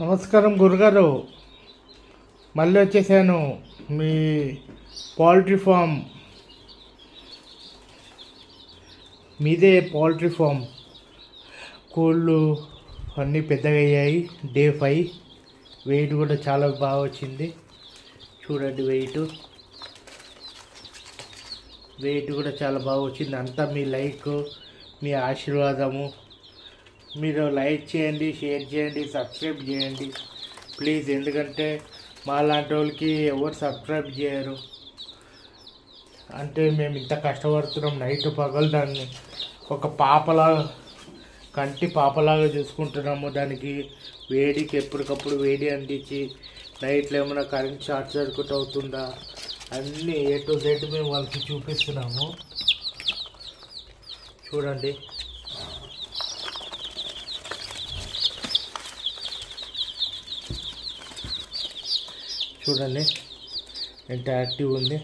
నమస్కారం గురుగారు, మళ్ళీ వచ్చేసాను. మీ పౌల్ట్రీ ఫామ్, మీదే పౌల్ట్రీ ఫామ్. కోళ్ళు అన్నీ పెద్దగా అయ్యాయి. డే 5 వెయిట్ కూడా చాలా బాగా వచ్చింది. చూడండి, వెయిట్ కూడా చాలా బాగా వచ్చింది. అంతా మీ లైక్, మీ ఆశీర్వాదము. మీరు లైక్ చేయండి, షేర్ చేయండి, సబ్స్క్రైబ్ చేయండి ప్లీజ్. ఎందుకంటే మా లాంటి వాళ్ళకి ఎవరు సబ్స్క్రైబ్ చేయరు. అంటే మేము ఇంత కష్టపడుతున్నాం, నైట్ పగలు దాన్ని ఒక పాపలాగా, కంటి పాపలాగా చూసుకుంటున్నాము. దానికి వేడికి ఎప్పటికప్పుడు వేడి అందించి, నైట్లో ఏమైనా కరెంట్ షార్ట్ సర్క్యూట్ అవుతుందా అన్నీ A to Z మేము వాళ్ళకి చూపిస్తున్నాము. చూడండి, చూడండి ఎంత యాక్టివ్ ఉంది.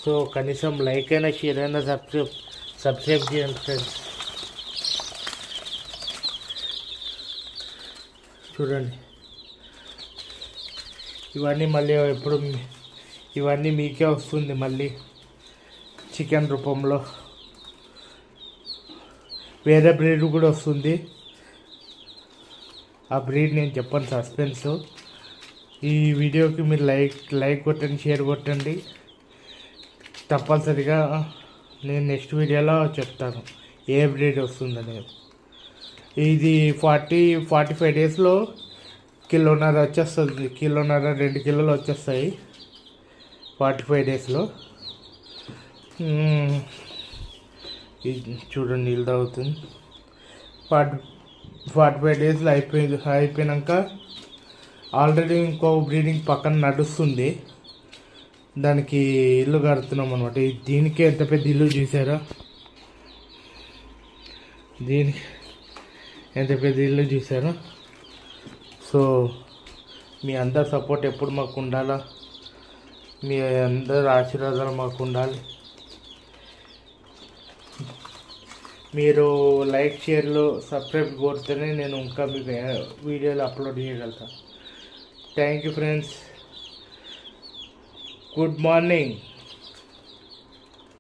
సో కనీసం లైక్ అయినా, షేర్ అయినా, సబ్స్క్రైబ్ చేయండి ఫ్రెండ్స్. చూడండి, ఇవన్నీ మళ్ళీ ఇవన్నీ మీకే వస్తుంది మళ్ళీ చికెన్ రూపంలో. వేరే బ్రీడ్ కూడా వస్తుంది. ఆ బ్రీడ్ నేను చెప్పను, సస్పెన్స్. ఈ వీడియోకి మీరు లైక్ కొట్టండి, షేర్ కొట్టండి. తప్పనిసరిగా నేను నెక్స్ట్ వీడియోలో చెప్తాను ఏ బ్రీడ్ వస్తుందనేది. ఇది 45 డేస్లో కిలోన్నర వచ్చేస్తుంది. కిలోన్నర 2 కిలోలు వచ్చేస్తాయి 45 డేస్లో. ఇది చూడండి, నీళ్ళు తాగుతుంది. 45 డేస్లో అయిపోయినాక ఆల్రెడీ ఇంకో బ్రీడింగ్ పక్కన నడుస్తుంది. దానికి ఇల్లు కడుతున్నాం అనమాట. దీనికే ఎంత పెద్ద ఇల్లు చూసారా? దీనికి ఎంత పెద్ద ఇల్లు చూసారా? సో మీ అందరి సపోర్ట్ ఎప్పుడు మాకు ఉండాలా, మీ అందరి ఆశీర్వాదాలు మాకు ఉండాలి. మీరు లైక్, షేర్లు, సబ్స్క్రైబ్ కొడితేనే నేను ఇంకా మీకు వీడియోలు అప్లోడ్ చేయగలుగుతాను. Thank you friends. Good morning.